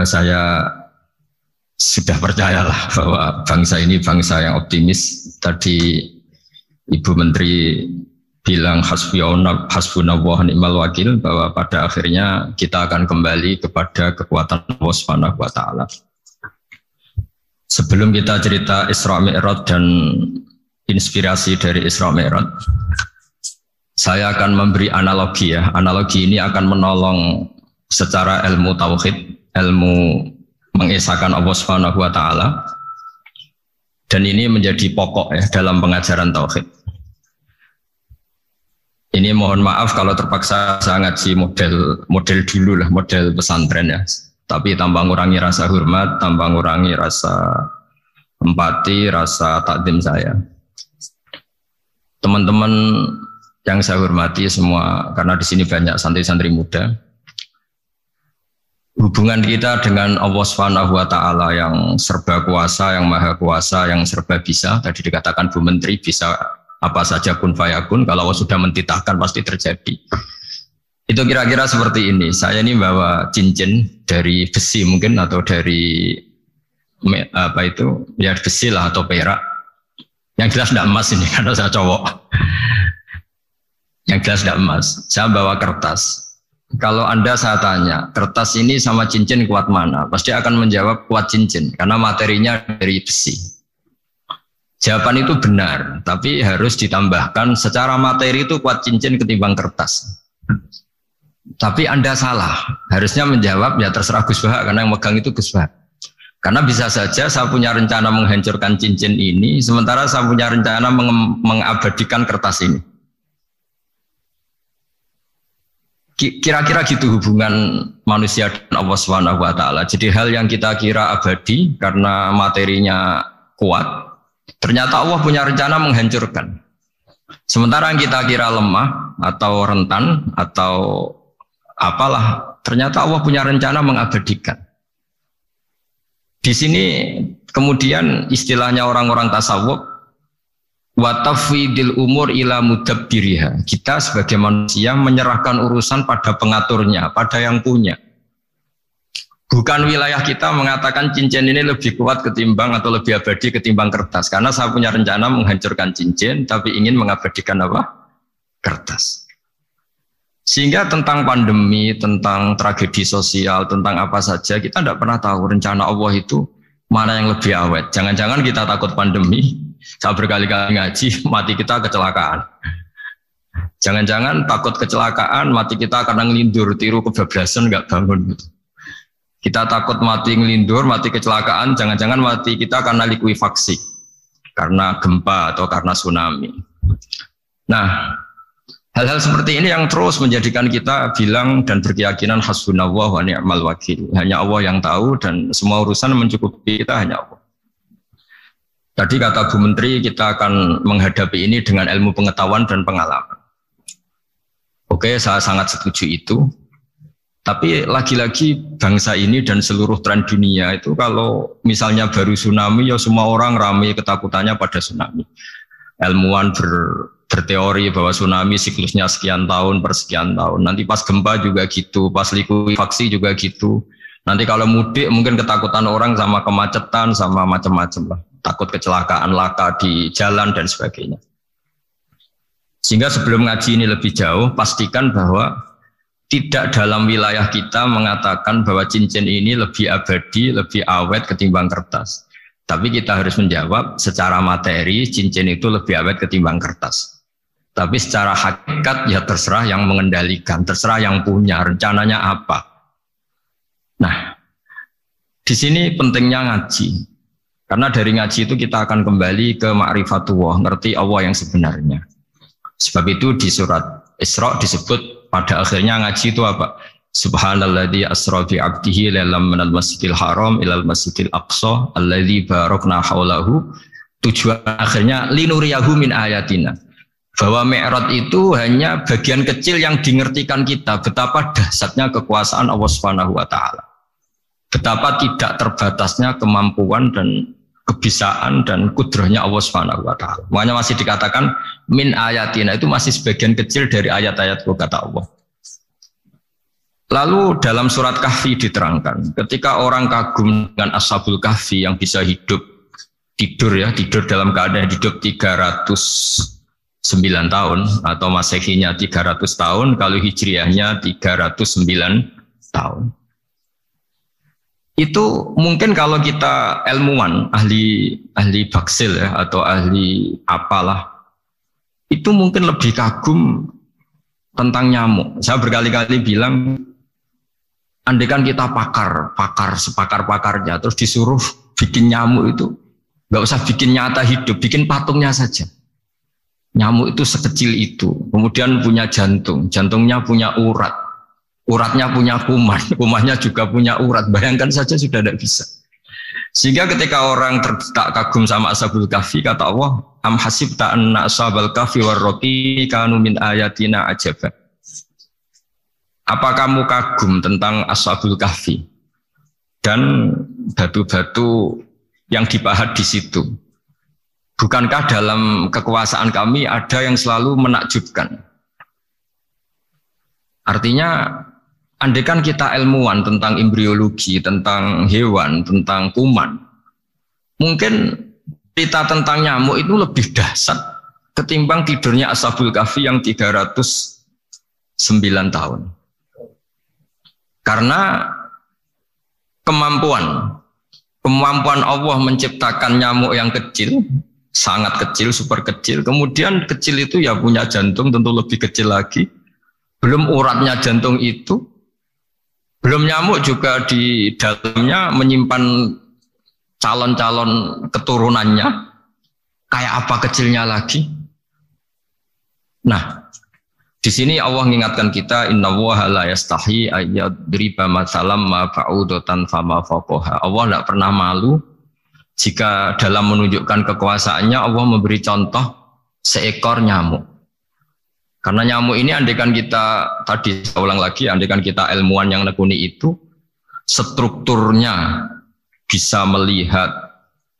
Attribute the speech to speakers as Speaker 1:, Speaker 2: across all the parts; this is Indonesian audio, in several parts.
Speaker 1: Saya sudah percayalah bahwa bangsa ini bangsa yang optimis. Tadi Ibu Menteri bilang hasbunallah ni'mal wakil, bahwa pada akhirnya kita akan kembali kepada kekuatan Allah Subhanahu wa taala. Sebelum kita cerita Isra Mi'raj dan inspirasi dari Isra Mi'raj, saya akan memberi analogi ya. Analogi ini akan menolong secara ilmu tauhid, ilmu mengesahkan Allah Subhanahu wa taala. Dan ini menjadi pokok ya dalam pengajaran tauhid. Ini mohon maaf kalau terpaksa saya ngaji model dulu lah, model pesantren ya. Tapi tanpa ngurangi rasa hormat, tanpa ngurangi rasa empati, rasa takdim saya. Teman-teman yang saya hormati semua, karena di sini banyak santri-santri muda. Hubungan kita dengan Allah Subhanahu wa taala yang serba kuasa, yang maha kuasa, yang serba bisa. Tadi dikatakan Bu Menteri bisa apa saja kun fayakun, kalau Allah sudah mentitahkan pasti terjadi. Itu kira-kira seperti ini. Saya ini bawa cincin dari besi mungkin, atau dari apa itu ya, besi lah atau perak. Yang jelas tidak emas ini karena saya cowok. Yang jelas tidak emas. Saya bawa kertas. Kalau Anda saya tanya, kertas ini sama cincin kuat mana? Pasti akan menjawab kuat cincin, karena materinya dari besi. Jawaban itu benar, tapi harus ditambahkan secara materi itu kuat cincin ketimbang kertas. Tapi Anda salah, harusnya menjawab ya terserah Gus Bahak, karena yang megang itu Gus Bahak. Karena bisa saja saya punya rencana menghancurkan cincin ini, sementara saya punya rencana mengabadikan kertas ini. Kira-kira gitu hubungan manusia dan Allah Subhanahu wa taala. Jadi hal yang kita kira abadi karena materinya kuat, ternyata Allah punya rencana menghancurkan. Sementara yang kita kira lemah atau rentan atau apalah, ternyata Allah punya rencana mengabadikan. Di sini kemudian istilahnya orang-orang tasawuf, wa tafwidil umur ila mudabbiriha. Kita sebagai manusia menyerahkan urusan pada pengaturnya, pada yang punya. Bukan wilayah kita mengatakan cincin ini lebih kuat ketimbang atau lebih abadi ketimbang kertas. Karena saya punya rencana menghancurkan cincin, tapi ingin mengabadikan apa? Kertas. Sehingga tentang pandemi, tentang tragedi sosial, tentang apa saja, kita tidak pernah tahu rencana Allah itu mana yang lebih awet. Jangan-jangan kita takut pandemi, saya berkali-kali ngaji, mati kita kecelakaan. Jangan-jangan takut kecelakaan, mati kita karena ngelindur, tiru kebablasan, nggak bangun. Kita takut mati ngelindur, mati kecelakaan, jangan-jangan mati kita karena likuifaksi, karena gempa atau karena tsunami. Nah, hal-hal seperti ini yang terus menjadikan kita bilang dan berkeyakinan hasbunallah wa ni'mal wakil. Hanya Allah yang tahu dan semua urusan mencukupi kita hanya Allah. Tadi kata Bu Menteri, kita akan menghadapi ini dengan ilmu pengetahuan dan pengalaman. Oke, saya sangat setuju itu. Tapi lagi-lagi bangsa ini dan seluruh tren dunia itu kalau misalnya baru tsunami, ya semua orang ramai ketakutannya pada tsunami. Ilmuwan berteori bahwa tsunami siklusnya sekian tahun per sekian tahun. Nanti pas gempa juga gitu, pas likuifaksi juga gitu. Nanti kalau mudik mungkin ketakutan orang sama kemacetan, sama macam-macam lah. Takut kecelakaan laka di jalan dan sebagainya. Sehingga sebelum ngaji ini lebih jauh, pastikan bahwa tidak dalam wilayah kita mengatakan bahwa cincin ini lebih abadi, lebih awet ketimbang kertas. Tapi kita harus menjawab secara materi cincin itu lebih awet ketimbang kertas. Tapi secara hakikat ya terserah yang mengendalikan, terserah yang punya, rencananya apa. Nah, di sini pentingnya ngaji. Karena dari ngaji itu kita akan kembali ke ma'rifatullah, ngerti Allah yang sebenarnya. Sebab itu di surat Isra disebut pada akhirnya ngaji itu apa? Subhanalladzi asra bi 'abdihi lailam minal masjidil haram ilal masjidil aqsa alladzi barakna haulahu. Tujuan akhirnya linuriyahu min ayatina. Bahwa Mi'raj itu hanya bagian kecil yang dingertikan kita betapa dahsyatnya kekuasaan Allah Subhanahu wa taala. Betapa tidak terbatasnya kemampuan dan kebisaan dan kudrahnya Allah Subhanahu wa taala. Makanya masih dikatakan min ayatina, itu masih sebagian kecil dari ayat-ayat kata Allah. Lalu dalam surat Kahfi diterangkan, ketika orang kagum dengan Ashabul Kahfi yang bisa tidur dalam keadaan hidup 309 tahun atau Masehinya 300 tahun, kalau Hijriahnya 309 tahun. Itu mungkin kalau kita ilmuwan, ahli baksil ya, atau ahli apalah, itu mungkin lebih kagum tentang nyamuk. Saya berkali-kali bilang, andaikan kita sepakar-pakarnya, terus disuruh bikin nyamuk itu, nggak usah bikin nyata hidup, bikin patungnya saja. Nyamuk itu sekecil itu, kemudian punya jantung, jantungnya punya urat, uratnya punya kuman, kumannya juga punya urat. Bayangkan saja sudah tidak bisa. Sehingga ketika orang tak kagum sama Ashabul Kahfi, kata Allah, am hasibta anna ashabal kahfi warraqi kanu min ayatina ajaba. Apa kamu kagum tentang Ashabul Kahfi dan batu-batu yang dipahat di situ? Bukankah dalam kekuasaan kami ada yang selalu menakjubkan? Artinya, andaikan kita ilmuwan tentang embriologi, tentang hewan, tentang kuman, mungkin cerita tentang nyamuk itu lebih dahsyat ketimbang tidurnya Ashabul Kahfi yang 309 tahun. Karena kemampuan Allah menciptakan nyamuk yang kecil, sangat kecil, super kecil. Kemudian kecil itu ya punya jantung, tentu lebih kecil lagi. Belum uratnya jantung itu, belum nyamuk juga di dalamnya menyimpan calon-calon keturunannya. Kayak apa kecilnya lagi? Nah, di sini Allah mengingatkan kita, innallaha la yastahi ayyadriba matsalam ma ba'udatan fama fawqaha. Allah tidak pernah malu jika dalam menunjukkan kekuasaannya Allah memberi contoh seekor nyamuk. Karena nyamuk ini andaikan kita, tadi saya ulang lagi, andaikan kita ilmuwan yang nekuni itu, strukturnya bisa melihat,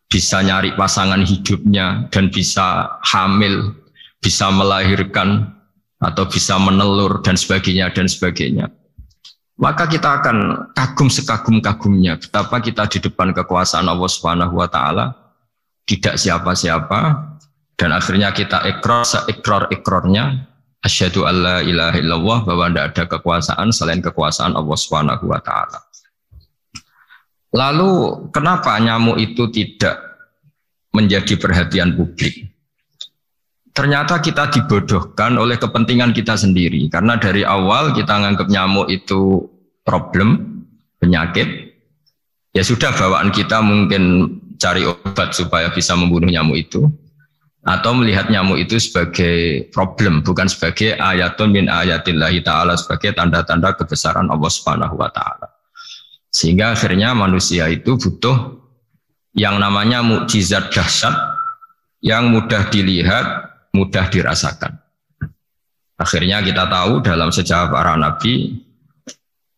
Speaker 1: bisa nyari pasangan hidupnya, dan bisa hamil, bisa melahirkan, atau bisa menelur, dan sebagainya, dan sebagainya. Maka kita akan kagum sekagum-kagumnya, betapa kita di depan kekuasaan Allah Subhanahu wa Ta'ala, tidak siapa-siapa, dan akhirnya kita ikrar-ikrornya, asyhadu alla ilaha illallah, bahwa tidak ada kekuasaan selain kekuasaan Allah Subhanahu wa Ta'ala. Lalu kenapa nyamuk itu tidak menjadi perhatian publik? Ternyata kita dibodohkan oleh kepentingan kita sendiri. Karena dari awal kita menganggap nyamuk itu problem, penyakit. Ya sudah, bawaan kita mungkin cari obat supaya bisa membunuh nyamuk itu. Atau melihat nyamuk itu sebagai problem, bukan sebagai ayatun min ayatillahi ta'ala, sebagai tanda-tanda kebesaran Allah Subhanahu wa Ta'ala. Sehingga akhirnya manusia itu butuh yang namanya mukjizat dahsyat yang mudah dilihat, mudah dirasakan. Akhirnya kita tahu dalam sejarah para nabi,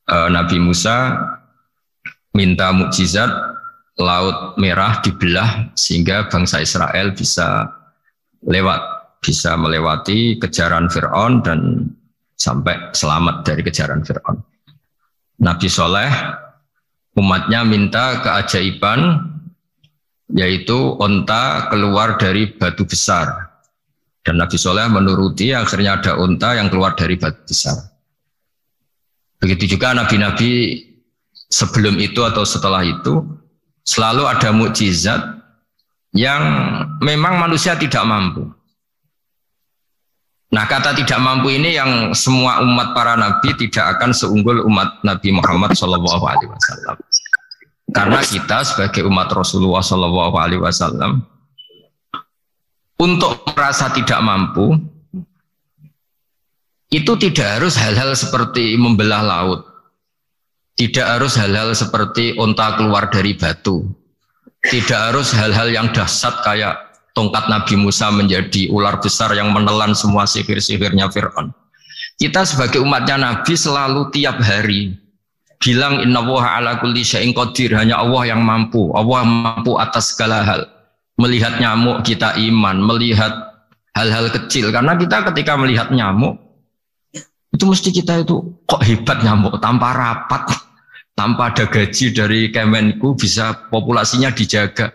Speaker 1: Nabi Musa minta mukjizat Laut Merah dibelah sehingga bangsa Israel bisa melewati kejaran Fir'aun dan sampai selamat dari kejaran Fir'aun. Nabi Soleh umatnya minta keajaiban, yaitu onta keluar dari batu besar, dan Nabi Soleh menuruti, akhirnya ada onta yang keluar dari batu besar. Begitu juga nabi-nabi sebelum itu atau setelah itu selalu ada mukjizat yang memang manusia tidak mampu. Nah, kata tidak mampu ini yang semua umat para nabi tidak akan seunggul umat Nabi Muhammad SAW. Karena kita sebagai umat Rasulullah SAW untuk merasa tidak mampu itu tidak harus hal-hal seperti membelah laut, tidak harus hal-hal seperti onta keluar dari batu, tidak harus hal-hal yang dahsyat kayak tongkat Nabi Musa menjadi ular besar yang menelan semua sihir-sihirnya Fir'aun. Kita sebagai umatnya Nabi selalu tiap hari bilang innallaha ala kulli syai'in qadir, hanya Allah yang mampu. Allah mampu atas segala hal. Melihat nyamuk kita iman, melihat hal-hal kecil. Karena kita ketika melihat nyamuk Itu mesti kita itu kok hebat nyamuk tanpa rapat, tanpa ada gaji dari Kemenku bisa populasinya dijaga.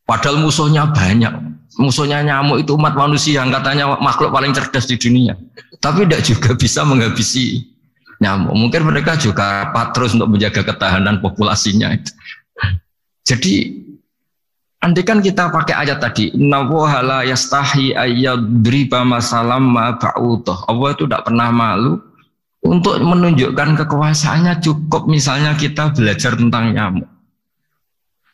Speaker 1: Padahal musuhnya banyak. Musuhnya nyamuk itu umat manusia yang katanya makhluk paling cerdas di dunia. Tapi tidak juga bisa menghabisi nyamuk. Mungkin mereka juga rapat terus untuk menjaga ketahanan populasinya. Jadi andai kan kita pakai ayat tadi, innallaha la yastahi ayyadriba masalam ma ba'udah. Allah itu tidak pernah malu untuk menunjukkan kekuasaannya. Cukup misalnya kita belajar tentang nyamuk.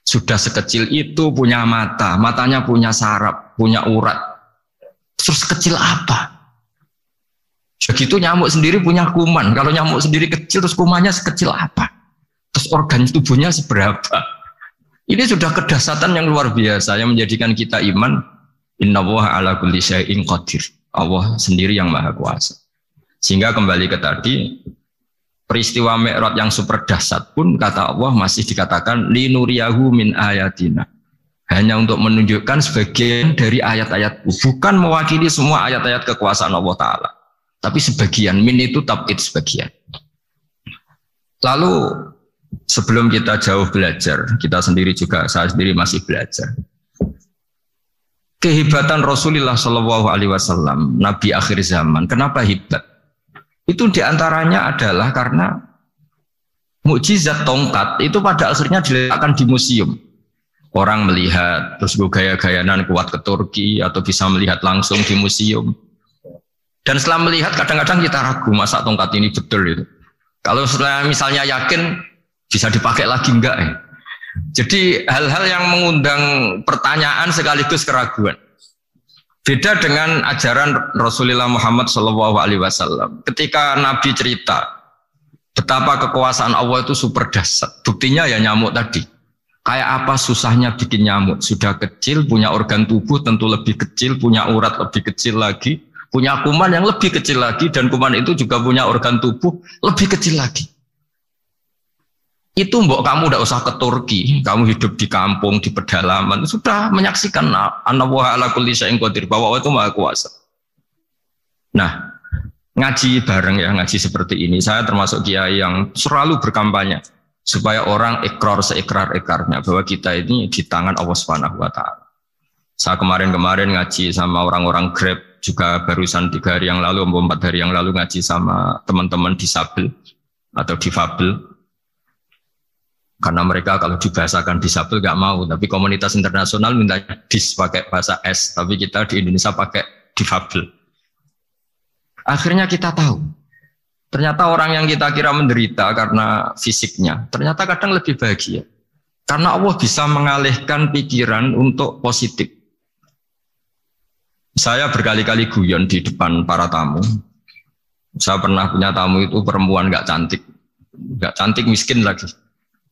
Speaker 1: Sudah sekecil itu punya mata, matanya punya saraf, punya urat. Terus kecil apa? Begitu nyamuk sendiri punya kuman. Kalau nyamuk sendiri kecil, terus kumannya sekecil apa? Terus organ tubuhnya seberapa? Ini sudah kedahsyatan yang luar biasa yang menjadikan kita iman. Innallaha ala kulli syai'in qadir. Allah sendiri yang maha kuasa. Sehingga kembali ke tadi, peristiwa Mi'raj yang super dahsyat pun kata Allah masih dikatakan linuriyahu min ayatina. Hanya untuk menunjukkan sebagian dari ayat-ayat, bukan mewakili semua ayat-ayat kekuasaan Allah Ta'ala. Tapi sebagian, min itu tab'id sebagian. Lalu sebelum kita jauh belajar, kita sendiri juga, saya sendiri masih belajar. Kehebatan Rasulullah SAW, Nabi akhir zaman, kenapa hebat? Itu diantaranya adalah karena mukjizat tongkat itu pada akhirnya diletakkan di museum. Orang melihat, terus gaya-gayanan kuat ke Turki, atau bisa melihat langsung di museum. Dan setelah melihat, kadang-kadang kita ragu, masa tongkat ini betul itu. Kalau setelah misalnya yakin, bisa dipakai lagi enggak ya? Jadi hal-hal yang mengundang pertanyaan sekaligus keraguan. Beda dengan ajaran Rasulullah Muhammad SAW. Ketika Nabi cerita betapa kekuasaan Allah itu super dahsyat. Buktinya ya nyamuk tadi. Kayak apa susahnya bikin nyamuk. Sudah kecil, punya organ tubuh tentu lebih kecil, punya urat lebih kecil lagi, punya kuman yang lebih kecil lagi, dan kuman itu juga punya organ tubuh lebih kecil lagi. Itu mbok kamu tidak usah ke Turki, kamu hidup di kampung, di pedalaman, sudah menyaksikan Anallaha ala kulli syai'in qadir, bahwa Allah itu maha kuasa. Nah, ngaji bareng ya, ngaji seperti ini, saya termasuk kiai yang selalu berkampanye supaya orang ikrar seikrar-ikrarnya bahwa kita ini di tangan Allah Subhanahu wa Ta'ala. Saya kemarin-kemarin ngaji sama orang-orang Grab, juga barusan 3 hari yang lalu, 4 hari yang lalu ngaji sama teman-teman disabel atau difabel. Karena mereka kalau dibahasakan disabel gak mau, tapi komunitas internasional minta dis pakai bahasa S, tapi kita di Indonesia pakai difabel. Akhirnya kita tahu, ternyata orang yang kita kira menderita karena fisiknya, ternyata kadang lebih bahagia. Karena Allah bisa mengalihkan pikiran untuk positif. Saya berkali-kali guyon di depan para tamu. Saya pernah punya tamu itu perempuan gak cantik miskin lagi.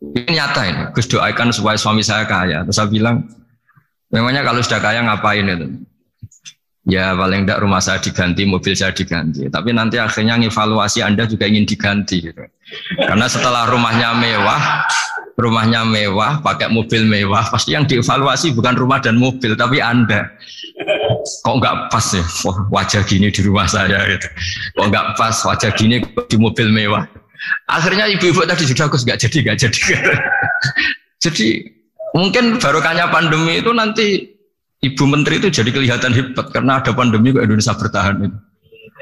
Speaker 1: Ini nyata ini, Gus doakan supaya suami saya kaya. Terus saya bilang, memangnya kalau sudah kaya ngapain itu? Ya paling tidak rumah saya diganti, mobil saya diganti. Tapi nanti akhirnya evaluasi Anda juga ingin diganti. Gitu. Karena setelah rumahnya mewah, pakai mobil mewah, pasti yang dievaluasi bukan rumah dan mobil, tapi Anda. Kok nggak pas ya wajah gini di rumah saya? Gitu. Kok nggak pas wajah gini di mobil mewah? Akhirnya ibu-ibu tadi sudah Gus nggak jadi. Jadi mungkin barokahnya pandemi itu nanti Ibu Menteri itu jadi kelihatan hebat karena ada pandemi kok Indonesia bertahan itu.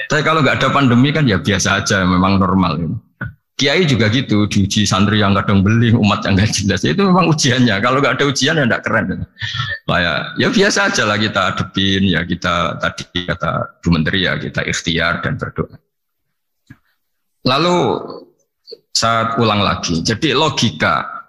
Speaker 1: Tapi kalau nggak ada pandemi kan ya biasa aja, memang normal ini. Kiai juga gitu, diuji santri yang kadang beling, umat yang nggak jelas, itu memang ujiannya. Kalau nggak ada ujian ya nggak keren. Ya biasa aja lah kita hadepin, ya kita tadi kata Bu Menteri ya kita ikhtiar dan berdoa. Lalu saya ulang lagi, jadi logika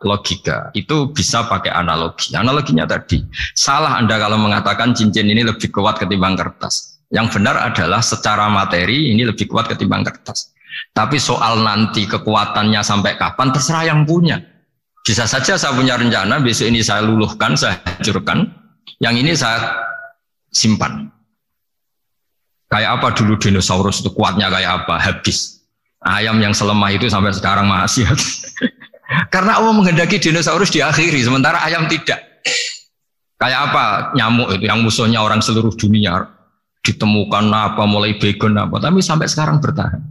Speaker 1: itu bisa pakai analogi. Analoginya tadi, salah Anda kalau mengatakan cincin ini lebih kuat ketimbang kertas. Yang benar adalah secara materi ini lebih kuat ketimbang kertas. Tapi soal nanti kekuatannya sampai kapan terserah yang punya. Bisa saja saya punya rencana besok ini saya luluhkan, saya hancurkan, yang ini saya simpan. Kayak apa dulu dinosaurus itu kuatnya kayak apa? Habis. Ayam yang selemah itu sampai sekarang masih. Karena Allah menghendaki dinosaurus diakhiri, sementara ayam tidak. Kayak apa nyamuk itu yang musuhnya orang seluruh dunia. ditemukan apa, mulai begon apa, tapi sampai sekarang bertahan.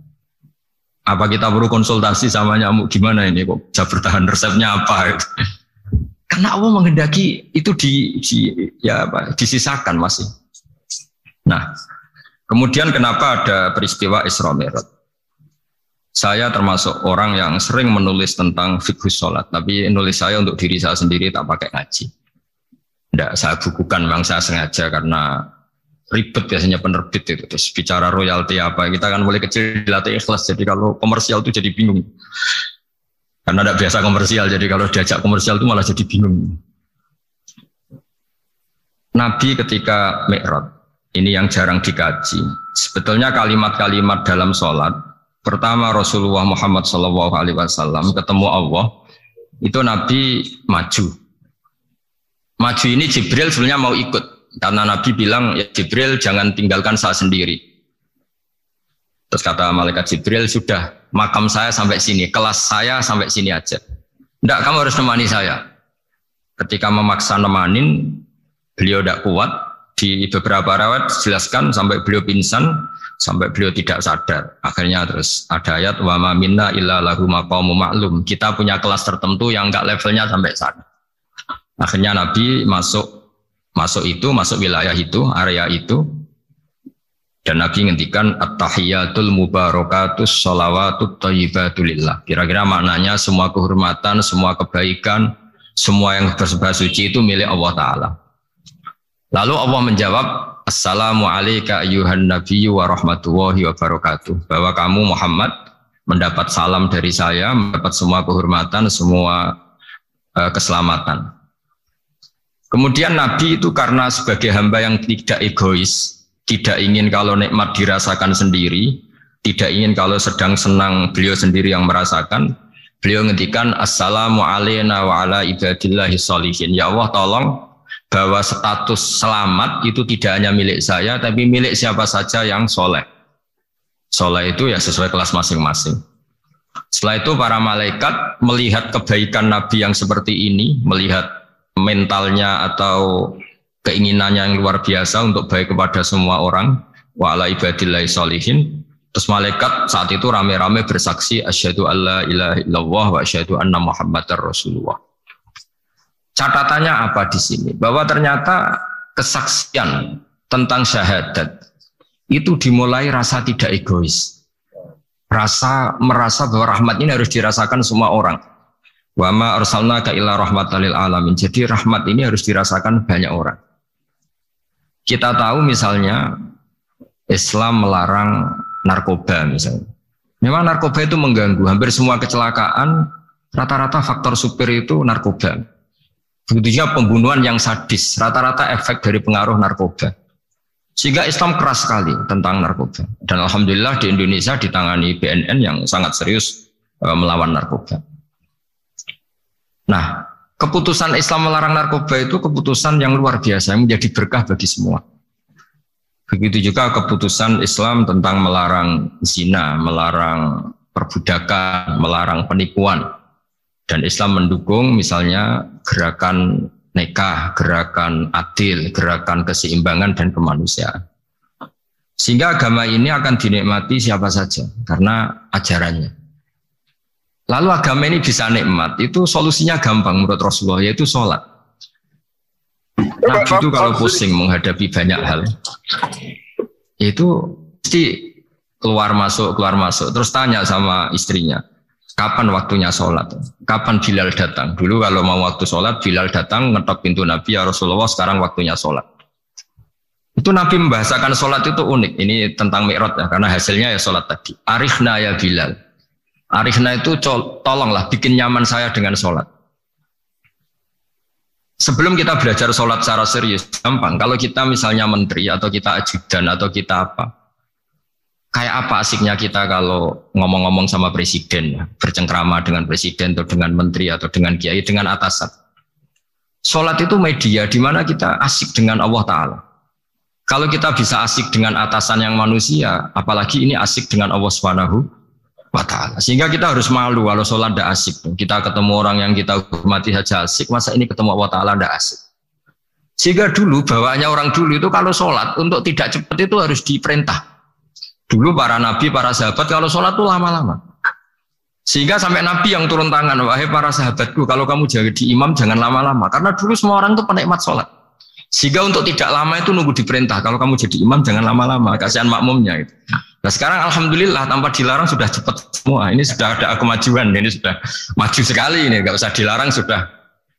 Speaker 1: Apa kita perlu konsultasi sama nyamuk gimana ini kok bisa bertahan, resepnya apa? Gitu. Karena Allah menghendaki itu disisakan masih. Nah, kemudian kenapa ada peristiwa Isra Mi'raj? Saya termasuk orang yang sering menulis tentang fikih sholat, tapi nulis saya untuk diri saya sendiri, tak pakai ngaji. Tidak, saya bukukan, memang saya sengaja karena ribet biasanya penerbit itu. Terus bicara royalti apa, kita kan mulai kecil dilatih ikhlas, jadi kalau komersial itu jadi bingung. Karena tidak biasa komersial, jadi kalau diajak komersial itu malah jadi bingung. Nabi ketika Mi'raj, ini yang jarang dikaji. Sebetulnya kalimat-kalimat dalam sholat, pertama Rasulullah Muhammad SAW ketemu Allah, itu Nabi maju. Maju ini Jibril sebenarnya mau ikut, karena Nabi bilang, ya Jibril jangan tinggalkan saya sendiri. Terus kata malaikat Jibril, sudah makam saya sampai sini, kelas saya sampai sini aja. Tidak, kamu harus nemani saya. Ketika memaksa nemanin, beliau tidak kuat. Di beberapa rawat jelaskan sampai beliau pingsan, sampai beliau tidak sadar. Akhirnya terus ada ayat, wa ma minna illa lahu maqamun ma'lum. Kita punya kelas tertentu yang enggak levelnya sampai sadar. Akhirnya Nabi masuk wilayah itu, area itu. Dan Nabi ngendikan at-tahiyatul mubarakatus sholawatut thayyibatulillah. Kira-kira maknanya semua kehormatan, semua kebaikan, semua yang bersembah suci itu milik Allah Ta'ala. Lalu Allah menjawab, assalamu alayka ayyuhan nabiyyu wa rahmatullahi wa barakatuh. Bahwa kamu Muhammad mendapat salam dari saya, mendapat semua kehormatan, semua keselamatan. Kemudian Nabi itu karena sebagai hamba yang tidak egois, tidak ingin kalau nikmat dirasakan sendiri, tidak ingin kalau sedang senang beliau sendiri yang merasakan, beliau ngendikan assalamu alayna wa ala ibadillahi sholihin. Ya Allah, tolong bahwa status selamat itu tidak hanya milik saya, tapi milik siapa saja yang soleh. Soleh itu ya sesuai kelas masing-masing. Setelah itu para malaikat melihat kebaikan Nabi yang seperti ini, melihat mentalnya atau keinginannya yang luar biasa untuk baik kepada semua orang, wa ala ibadillahi sholihin. Terus malaikat saat itu rame-rame bersaksi asyhadu alla ilaha illallah wa asyhadu anna muhammadar rasulullah. Catatannya apa di sini? Bahwa ternyata kesaksian tentang syahadat itu dimulai rasa tidak egois. Merasa bahwa rahmat ini harus dirasakan semua orang. Wa ma arsalnaka illa rahmatan lil alamin. Jadi rahmat ini harus dirasakan banyak orang. Kita tahu misalnya Islam melarang narkoba misalnya. Memang narkoba itu mengganggu. Hampir semua kecelakaan rata-rata faktor supir itu narkoba. Begitu juga pembunuhan yang sadis, rata-rata efek dari pengaruh narkoba. Sehingga Islam keras sekali tentang narkoba. Dan alhamdulillah di Indonesia ditangani BNN yang sangat serius melawan narkoba. Nah, keputusan Islam melarang narkoba itu keputusan yang luar biasa, yang menjadi berkah bagi semua. Begitu juga keputusan Islam tentang melarang zina, melarang perbudakan, melarang penipuan. Dan Islam mendukung misalnya gerakan nikah, gerakan adil, gerakan keseimbangan dan kemanusiaan. Sehingga agama ini akan dinikmati siapa saja karena ajarannya. Lalu agama ini bisa nikmat, itu solusinya gampang menurut Rasulullah, yaitu sholat. Nabi itu kalau pusing menghadapi banyak hal, itu mesti keluar masuk, terus tanya sama istrinya, kapan waktunya sholat? Kapan Bilal datang? Dulu kalau mau waktu sholat, Bilal datang, ngetok pintu Nabi, ya Rasulullah sekarang waktunya sholat. Itu Nabi membahasakan sholat itu unik, ini tentang Mi'raj ya, karena hasilnya ya sholat tadi. Arifna ya Bilal. Arifna itu tolonglah bikin nyaman saya dengan sholat. Sebelum kita belajar sholat secara serius, gampang. Kalau kita misalnya menteri atau kita ajudan atau kita apa, kayak apa asiknya kita kalau ngomong-ngomong sama presiden, bercengkrama dengan presiden atau dengan menteri atau dengan kiai, dengan atasan. Sholat itu media di mana kita asik dengan Allah Ta'ala. Kalau kita bisa asik dengan atasan yang manusia, apalagi ini asik dengan Allah Subhanahu wa ta'ala. Sehingga kita harus malu kalau sholat tidak asik. Kita ketemu orang yang kita hormati saja asik, masa ini ketemu Allah Ta'ala tidak asik. Sehingga dulu bawaannya orang dulu itu kalau sholat untuk tidak cepat itu harus diperintah. Dulu para nabi, para sahabat kalau sholat itu lama-lama. Sehingga sampai nabi yang turun tangan, wahai para sahabatku, kalau kamu jadi imam jangan lama-lama. Karena dulu semua orang itu penikmat sholat. Sehingga untuk tidak lama itu nunggu diperintah. Kalau kamu jadi imam jangan lama-lama, kasihan makmumnya itu. Nah sekarang alhamdulillah tanpa dilarang sudah cepat semua. Ini sudah ada kemajuan, ini sudah maju sekali ini, nggak usah dilarang sudah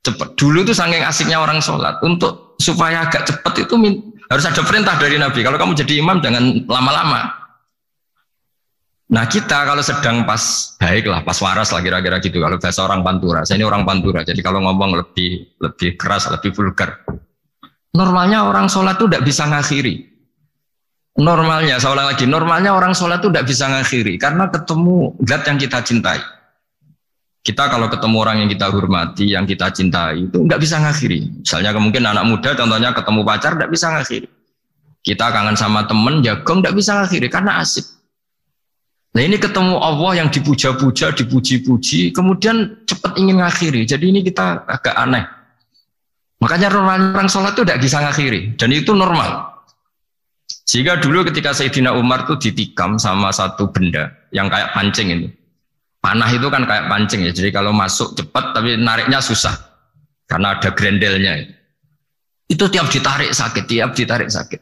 Speaker 1: cepat. Dulu itu saking asiknya orang sholat untuk supaya agak cepat itu harus ada perintah dari Nabi. Kalau kamu jadi imam jangan lama-lama. Nah kita kalau sedang pas baik lah, pas waras lah kira-kira gitu. Kalau bahasa orang Pantura, saya ini orang Pantura. Jadi kalau ngomong lebih keras, lebih vulgar. Normalnya orang sholat itu tidak bisa ngakhiri. Normalnya, saya ulang lagi, normalnya orang sholat itu tidak bisa ngakhiri karena ketemu zat yang kita cintai. Kita kalau ketemu orang yang kita hormati, yang kita cintai itu nggak bisa ngakhiri. Misalnya mungkin anak muda contohnya ketemu pacar nggak bisa ngakhiri. Kita kangen sama temen jagung nggak bisa ngakhiri karena asik. Nah ini ketemu Allah yang dipuja-puja, dipuji-puji, kemudian cepat ingin ngakhiri. Jadi ini kita agak aneh. Makanya orang sholat itu tidak bisa ngakhiri dan itu normal. Sehingga dulu ketika Sayyidina Umar itu ditikam sama satu benda yang kayak pancing ini. Panah itu kan kayak pancing ya, jadi kalau masuk cepat tapi nariknya susah karena ada grendelnya. Itu tiap ditarik sakit.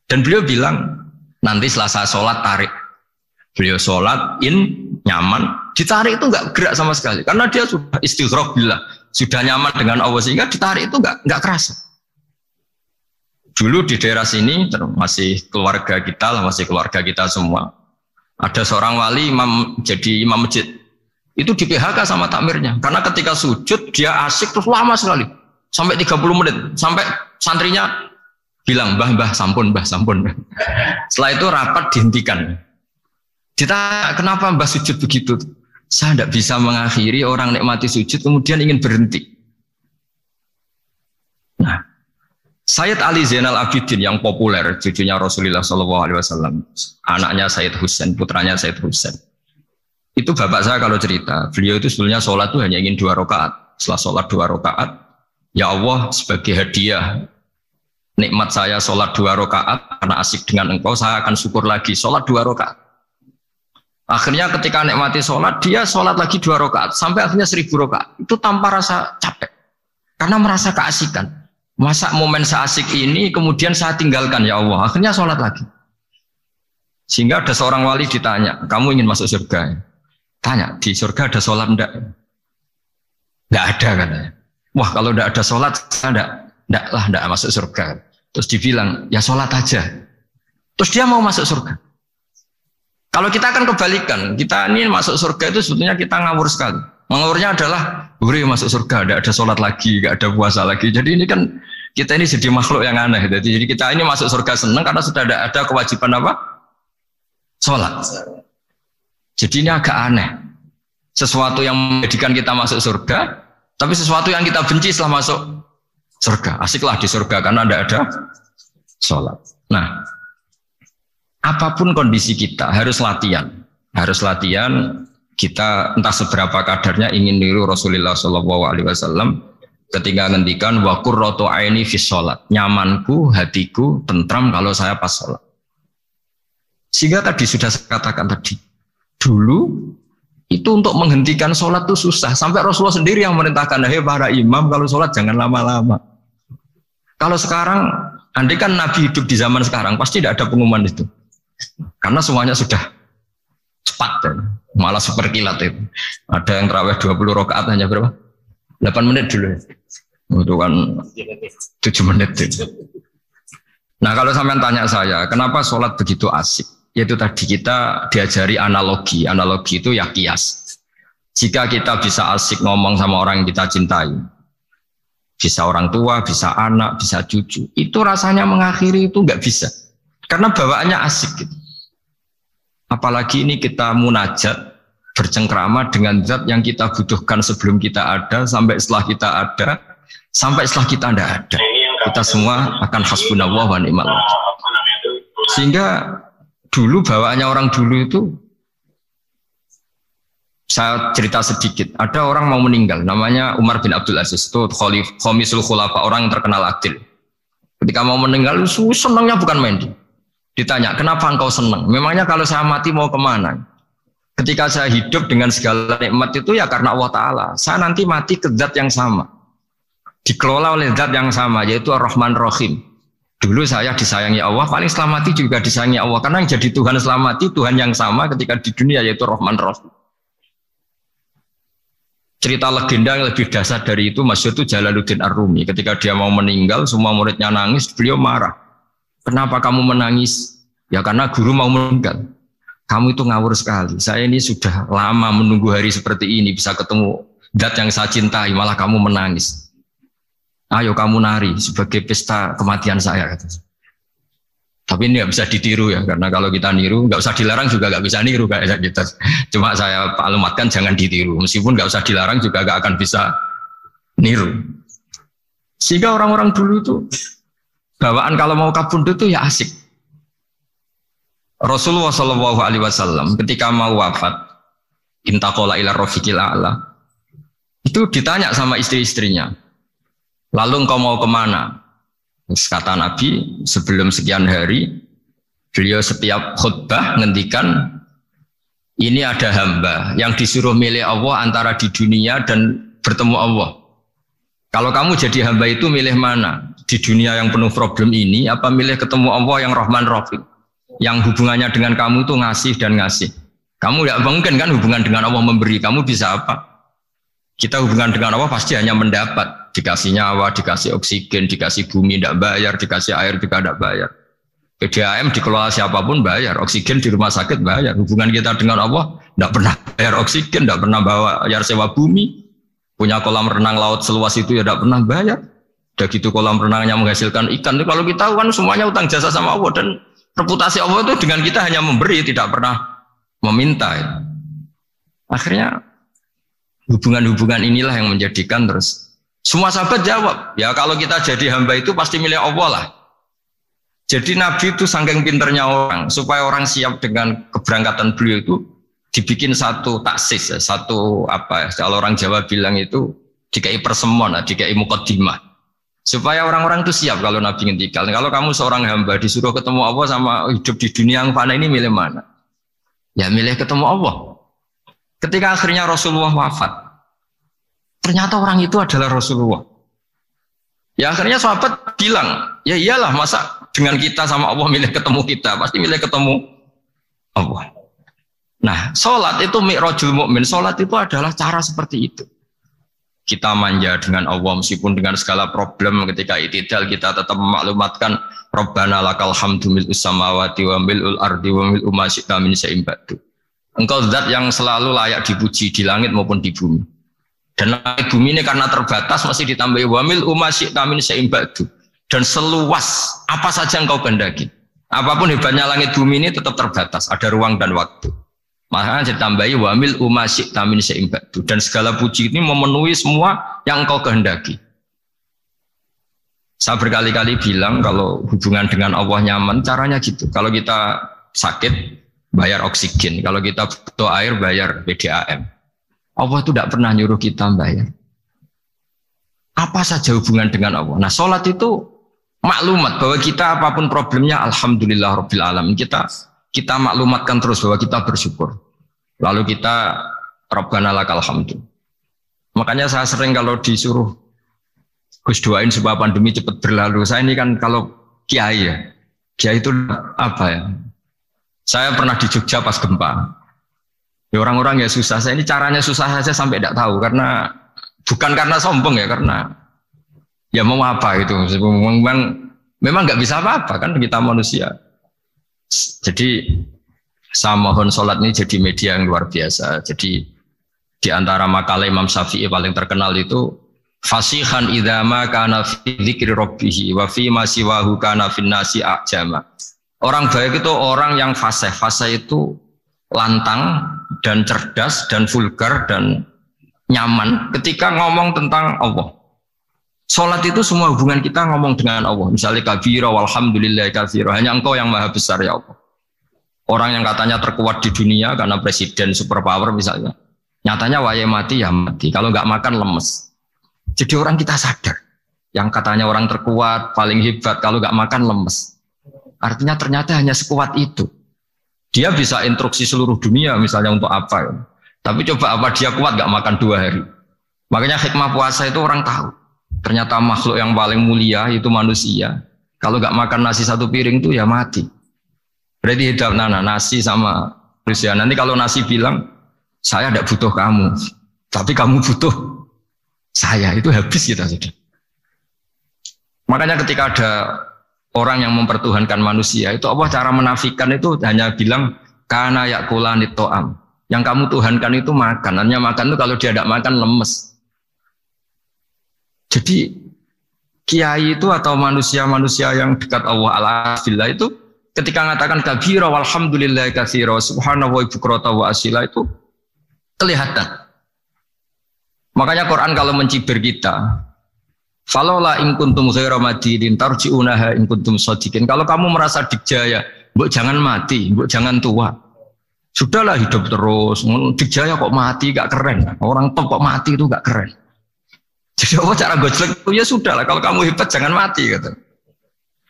Speaker 1: Dan beliau bilang nanti setelah saya sholat tarik. Beliau sholat nyaman, ditarik itu nggak gerak sama sekali karena dia sudah istighraq billah, sudah nyaman dengan Allah sehingga ditarik itu nggak kerasa. Dulu di daerah sini masih keluarga kita lah, masih keluarga kita semua. Ada seorang wali jadi imam masjid. Itu di PHK sama takmirnya. Karena ketika sujud dia asik terus lama sekali. Sampai 30 menit. Sampai santrinya bilang, Mbah, sampun. Setelah itu rapat dihentikan. Ditanya, kenapa Mbah sujud begitu? Saya tidak bisa mengakhiri orang nikmati sujud kemudian ingin berhenti. Nah, Sayyid Ali Zainal Abidin yang populer, cucunya Rasulullah SAW, anaknya Sayyid Husain, putranya Sayyid Husain. Itu bapak saya kalau cerita, beliau itu sebetulnya sholat itu hanya ingin 2 rakaat. Setelah sholat 2 rakaat, ya Allah sebagai hadiah nikmat saya sholat 2 rakaat karena asik dengan engkau, saya akan syukur lagi sholat 2 rakaat. Akhirnya ketika nikmati sholat, dia sholat lagi 2 rakaat sampai akhirnya 1000 rakaat. Itu tanpa rasa capek, karena merasa keasikan. Masa momen seasik ini kemudian saya tinggalkan ya Allah. Akhirnya sholat lagi. Sehingga ada seorang wali ditanya, kamu ingin masuk surga? Tanya, di surga ada sholat enggak? Enggak ada katanya. Wah kalau enggak ada sholat, enggak masuk surga. Terus dibilang, ya sholat aja. Terus dia mau masuk surga. Kalau kita akan kebalikan, kita ini masuk surga itu sebetulnya kita ngawur sekali. Mengawurnya adalah, masuk surga, enggak ada sholat lagi, enggak ada puasa lagi. Jadi ini kan kita ini jadi makhluk yang aneh. Jadi kita ini masuk surga senang karena sudah ada kewajiban apa? Sholat. Jadi ini agak aneh. Sesuatu yang menjadikan kita masuk surga, tapi sesuatu yang kita benci setelah masuk surga. Asiklah di surga karena tidak ada sholat. Nah, apapun kondisi kita harus latihan. Harus latihan. Kita entah seberapa kadarnya ingin niru Rasulullah SAW ketika ngendikan wa qurratu aini fi sholat, nyamanku hatiku tentram kalau saya pas sholat. Sehingga tadi sudah saya katakan tadi, dulu itu untuk menghentikan sholat itu susah, sampai Rasulullah sendiri yang merintahkan, hei para imam kalau sholat jangan lama-lama. Kalau sekarang andai kan Nabi hidup di zaman sekarang pasti tidak ada pengumuman itu, karena semuanya sudah cepat dan malah super kilat itu. Ada yang terawih 20 rakaat hanya berapa? 8 menit dulu. Itu kan 7 menit itu. Nah kalau sampean tanya saya, kenapa sholat begitu asik? Yaitu tadi kita diajari analogi. Analogi itu ya kias. Jika kita bisa asik ngomong sama orang yang kita cintai, bisa orang tua, bisa anak, bisa cucu, itu rasanya mengakhiri itu nggak bisa. Karena bawaannya asik gitu. Apalagi ini kita munajat bercengkrama dengan zat yang kita butuhkan sebelum kita ada, sampai setelah kita ada, sampai setelah kita tidak ada. Kita semua akan hasbunallah wa ni'mal wakil. Sehingga dulu bawaannya orang dulu itu, saya cerita sedikit. Ada orang mau meninggal, namanya Umar bin Abdul Aziz, itu khamisul khulafa, orang yang terkenal adil. Ketika mau meninggal, senangnya bukan main. Ditanya, kenapa engkau senang? Memangnya kalau saya mati mau kemana? Ketika saya hidup dengan segala nikmat itu ya karena Allah Ta'ala. Saya nanti mati ke zat yang sama. Dikelola oleh zat yang sama, yaitu Ar-Rahman Rahim. Dulu saya disayangi Allah, paling setelah mati juga disayangi Allah. Karena yang jadi Tuhan setelah mati, Tuhan yang sama ketika di dunia, yaitu Rahman Rahim. Cerita legenda yang lebih dasar dari itu, masyhur itu Jalaluddin Ar-Rumi. Ketika dia mau meninggal, semua muridnya nangis, beliau marah. Kenapa kamu menangis? Ya karena guru mau meninggal. Kamu itu ngawur sekali. Saya ini sudah lama menunggu hari seperti ini, bisa ketemu zat yang saya cintai, malah kamu menangis. Ayo kamu nari sebagai pesta kematian saya. Tapi ini nggak bisa ditiru ya, karena kalau kita niru, nggak usah dilarang juga nggak bisa niru kayak gitu. Cuma saya maklumatkan jangan ditiru. Meskipun nggak usah dilarang juga nggak akan bisa niru. Sehingga orang-orang dulu itu bawaan kalau mau kabundut itu ya asik. Rasulullah Shallallahu Alaihi Wasallam ketika mau wafat, intaqala ila rafiqil a'la, itu ditanya sama istri-istrinya, lalu engkau mau kemana? Kata Nabi, sebelum sekian hari, beliau setiap khutbah ngendikan, ini ada hamba yang disuruh milih Allah antara di dunia dan bertemu Allah. Kalau kamu jadi hamba itu milih mana? Di dunia yang penuh problem ini, apa milih ketemu Allah yang Rahman Rahim? Yang hubungannya dengan kamu itu ngasih dan ngasih. Kamu tidak mungkin kan hubungan dengan Allah memberi, kamu bisa apa? Kita hubungan dengan Allah pasti hanya mendapat. Dikasih nyawa, dikasih oksigen, dikasih bumi tidak bayar, dikasih air juga tidak bayar. PDAM dikelola siapapun bayar, oksigen di rumah sakit bayar. Hubungan kita dengan Allah tidak pernah bayar oksigen, tidak pernah bayar sewa bumi. Punya kolam renang laut seluas itu ya tidak pernah bayar. Udah gitu kolam renangnya menghasilkan ikan. Kalau kita kan semuanya utang jasa sama Allah, dan reputasi Allah itu dengan kita hanya memberi, tidak pernah meminta. Akhirnya hubungan-hubungan inilah yang menjadikan terus semua sahabat jawab, ya kalau kita jadi hamba itu pasti milik Allah lah. Jadi Nabi itu saking pinternya orang, supaya orang siap dengan keberangkatan beliau itu dibikin satu taksis, satu apa ya, kalau orang Jawa bilang itu dikai persemon, dikai mukaddimah, supaya orang-orang itu siap kalau Nabi ngendikan. Kalau kamu seorang hamba disuruh ketemu Allah sama hidup di dunia yang fana ini, milih mana? Ya milih ketemu Allah. Ketika akhirnya Rasulullah wafat, ternyata orang itu adalah Rasulullah. Ya akhirnya sahabat bilang, ya iyalah, masa dengan kita sama Allah milih ketemu kita, pasti milih ketemu Allah. Nah, sholat itu mi'rajul mu'min. Sholat itu adalah cara seperti itu. Kita manja dengan Allah meskipun dengan segala problem. Ketika i'tidal kita tetap memaklumatkan Rabbana lakal hamdu mil'us samawati wa mil'ul ardi wa mil'u ma syi'ta min syai'in ba'du. Engkau zat yang selalu layak dipuji di langit maupun di bumi. Dan langit bumi ini karena terbatas masih ditambahi wa mil'u ma syi'ta min syai'in ba'du. Dan seluas apa saja engkau kehendaki. Apapun hebatnya langit bumi ini tetap terbatas, ada ruang dan waktu. Makanya ditambahi wa mil'u ma syi'ta min syai'in ba'du. Dan segala puji ini memenuhi semua yang engkau kehendaki. Saya berkali-kali bilang kalau hubungan dengan Allah nyaman, caranya gitu. Kalau kita sakit, bayar oksigen. Kalau kita butuh air, bayar PDAM. Allah itu tidak pernah nyuruh kita bayar. Apa saja hubungan dengan Allah. Nah, sholat itu maklumat bahwa kita apapun problemnya, alhamdulillah rabbil alamin. Kita maklumatkan terus bahwa kita bersyukur. Lalu kita Rabbana lakal hamdu. Makanya saya sering kalau disuruh Gus doain supaya pandemi cepat berlalu. Saya ini kan kalau kiai ya. Kiai itu apa ya? Saya pernah di Jogja pas gempa. Ya orang-orang ya susah. Saya ini caranya susah saja sampai tidak tahu, karena bukan karena sombong ya, karena ya mau apa gitu. Memang nggak bisa apa-apa kan, kita manusia. Jadi saya mohon sholat ini jadi media yang luar biasa. Jadi di antara makalah Imam Syafi'i paling terkenal itu fasihan idza ma kana fi dzikri rabbih wa fi ma siwahu kana fin nasi ajama. Orang baik itu orang yang fasih. Fasih itu lantang dan cerdas dan vulgar dan nyaman ketika ngomong tentang Allah. Sholat itu semua hubungan kita ngomong dengan Allah. Misalnya kabira walhamdulillah kabira. Hanya engkau yang maha besar ya Allah. Orang yang katanya terkuat di dunia karena presiden superpower misalnya. Nyatanya waya mati ya mati. Kalau nggak makan lemes. Jadi orang kita sadar. yang katanya orang terkuat, paling hebat, kalau nggak makan lemes. Artinya ternyata hanya sekuat itu. Dia bisa instruksi seluruh dunia misalnya untuk apa ya. Tapi coba apa dia kuat nggak makan 2 hari. Makanya hikmah puasa itu orang tahu. Ternyata makhluk yang paling mulia itu manusia. Kalau nggak makan nasi 1 piring itu ya mati. Berarti hidup nasi sama manusia. Nanti kalau nasi bilang, saya tidak butuh kamu, tapi kamu butuh saya, itu habis kita sudah. Makanya ketika ada orang yang mempertuhankan manusia, itu Allah cara menafikan itu hanya bilang kana yakulani to'am. Yang kamu tuhankan itu makan. Hanya makan itu kalau dia tidak makan lemes. Jadi kiai itu atau manusia-manusia yang dekat Allah ala-billah itu ketika mengatakan kabira walhamdulillah katsira subhanahu wa bukrata wa asila itu kelihatan. Makanya Quran kalau mencibir kita, falola in kuntum ghaira madidin tarji'unaha in kuntum shadiqin. Kalau kamu merasa dikjaya, mbok jangan mati, mbok jangan tua. Sudahlah hidup terus. Dikjaya kok mati gak keren. Orang top kok mati itu gak keren. Jadi Allah cara gojlek itu ya sudahlah, kalau kamu hebat jangan mati gitu.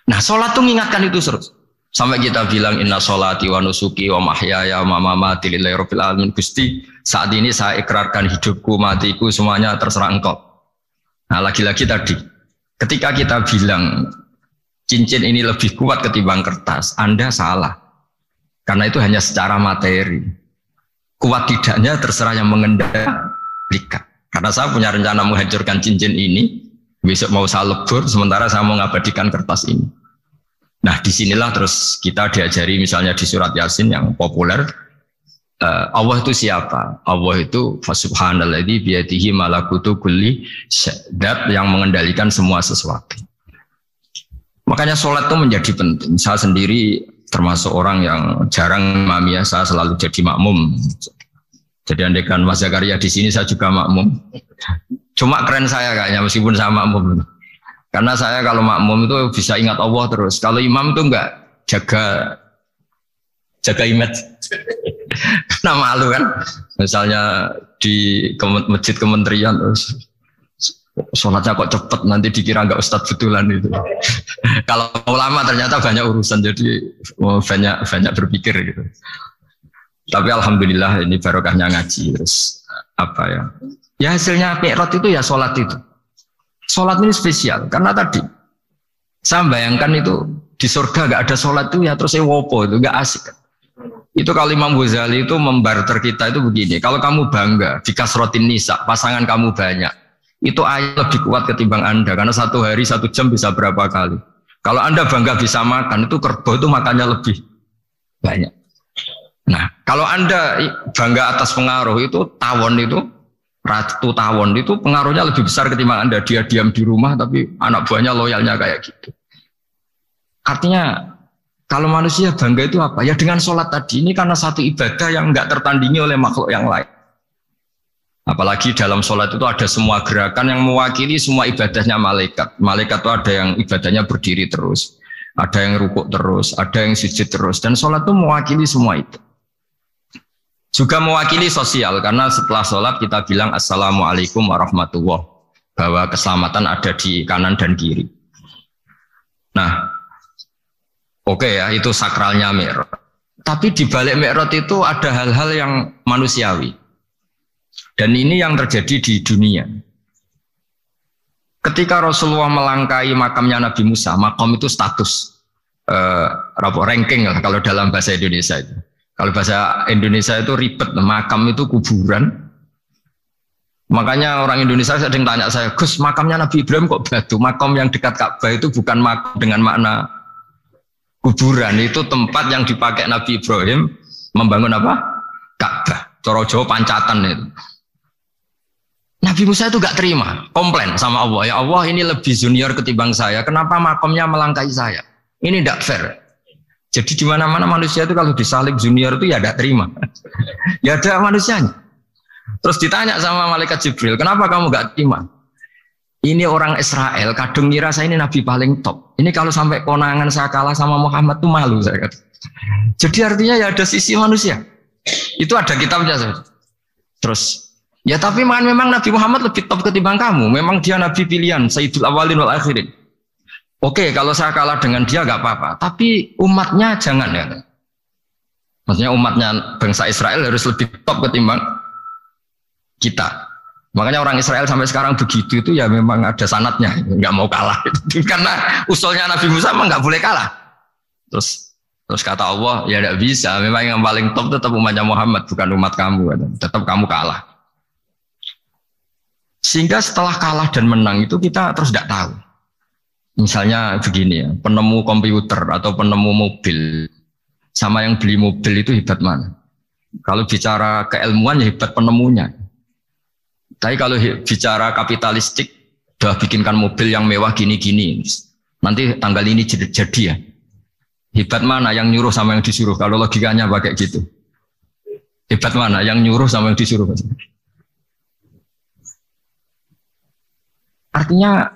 Speaker 1: Nah, sholat tuh mengingatkan itu terus. Sampai kita bilang inna sholati wa nusuki wa mahyaya wa mamati lillahi rabbil alamin. Gusti, saat ini saya ikrarkan hidupku, matiku semuanya terserah Engkau. Nah, lagi-lagi tadi ketika kita bilang cincin ini lebih kuat ketimbang kertas, Anda salah. Karena itu hanya secara materi. Kuat tidaknya terserah yang mengendalikan. Karena saya punya rencana menghancurkan cincin ini, besok mau saya lebur, sementara saya mau mengabadikan kertas ini. Nah, disinilah terus kita diajari misalnya di surat Yasin yang populer, Allah itu siapa? Allah itu subhanalladzi biyadihi malakutu kulli syai', yang mengendalikan semua sesuatu. Makanya sholat itu menjadi penting. Saya sendiri termasuk orang yang jarang imami, saya selalu jadi makmum. Jadi andaikan Mas Zakaria di sini saya juga makmum. Cuma keren saya kayaknya meskipun saya makmum. Karena saya kalau makmum itu bisa ingat Allah terus. Kalau imam itu enggak jaga image. Nah malu kan. Misalnya di masjid kementerian terus sholatnya kok cepet, nanti dikira enggak ustadz betulan itu. Kalau ulama ternyata banyak urusan, jadi banyak berpikir gitu. Tapi alhamdulillah ini barokahnya ngaji terus apa ya? Ya hasilnya mi'raj itu ya sholat itu. Sholat ini spesial karena tadi saya bayangkan itu di surga nggak ada sholat itu ya terus wopo itu nggak asik. Itu kalau Imam Ghazali itu membarter kita itu begini. Kalau kamu bangga di kasrotin nisa, pasangan kamu banyak, itu ayat lebih kuat ketimbang Anda karena 1 hari 1 jam bisa berapa kali. Kalau Anda bangga bisa makan, itu kerbau itu makannya lebih banyak. Nah, kalau Anda bangga atas pengaruh itu tawon itu, ratu tawon itu pengaruhnya lebih besar ketimbang Anda. Dia diam di rumah tapi anak buahnya loyalnya kayak gitu. Artinya kalau manusia bangga itu apa? Ya dengan sholat tadi ini karena satu ibadah yang enggak tertandingi oleh makhluk yang lain. Apalagi dalam sholat itu ada semua gerakan yang mewakili semua ibadahnya malaikat. Malaikat itu ada yang ibadahnya berdiri terus, ada yang rukuk terus, ada yang sujud terus. Dan sholat itu mewakili semua itu. Juga mewakili sosial, karena setelah sholat kita bilang assalamualaikum warahmatullahi wabarakatuh, bahwa keselamatan ada di kanan dan kiri. Nah, oke ya, itu sakralnya mi'raj. Tapi di balik mi'raj itu ada hal-hal yang manusiawi. Dan ini yang terjadi di dunia. Ketika Rasulullah melangkahi makamnya Nabi Musa, makam itu status, ranking lah kalau dalam bahasa Indonesia itu. Kalau bahasa Indonesia itu ribet, makam itu kuburan. Makanya orang Indonesia sering tanya saya, Gus, makamnya Nabi Ibrahim kok batu? Makam yang dekat Ka'bah itu bukan makam dengan makna kuburan, itu tempat yang dipakai Nabi Ibrahim membangun apa? Ka'bah. Cara Jawa pancatan itu. Nabi Musa itu gak terima, komplain sama Allah. Ya Allah, ini lebih junior ketimbang saya. Kenapa makamnya melangkahi saya? Ini tidak fair. Jadi di mana-mana manusia itu kalau disalib junior itu ya tidak terima. Ya ada manusianya. Terus ditanya sama malaikat Jibril, kenapa kamu gak terima? Ini orang Israel, kadung ngira saya ini nabi paling top. Ini kalau sampai konangan saya kalah sama Muhammad tuh malu saya kata. Jadi artinya ya ada sisi manusia. Itu ada kitabnya. Terus Ya tapi memang Nabi Muhammad lebih top ketimbang kamu. Memang dia Nabi pilihan, Sayyidul Awalin wal Akhirin. Oke, kalau saya kalah dengan dia nggak apa-apa. Tapi umatnya jangan ya. Maksudnya umatnya bangsa Israel harus lebih top ketimbang kita. Makanya orang Israel sampai sekarang begitu itu ya memang ada sanatnya, nggak mau kalah. Karena usulnya Nabi Musa memang nggak boleh kalah. Terus kata Allah, ya tidak bisa. Memang yang paling top tetap umatnya Muhammad, bukan umat kamu. Tetap kamu kalah. Sehingga setelah kalah dan menang itu kita terus tidak tahu. Misalnya begini ya, penemu komputer atau penemu mobil sama yang beli mobil itu hebat mana? Kalau bicara keilmuan ya hebat penemunya. Tapi kalau bicara kapitalistik, udah bikinkan mobil yang mewah gini-gini. Nanti tanggal ini jadi ya. Hebat mana yang nyuruh sama yang disuruh? Kalau logikanya pakai gitu. Hebat mana yang nyuruh sama yang disuruh? Artinya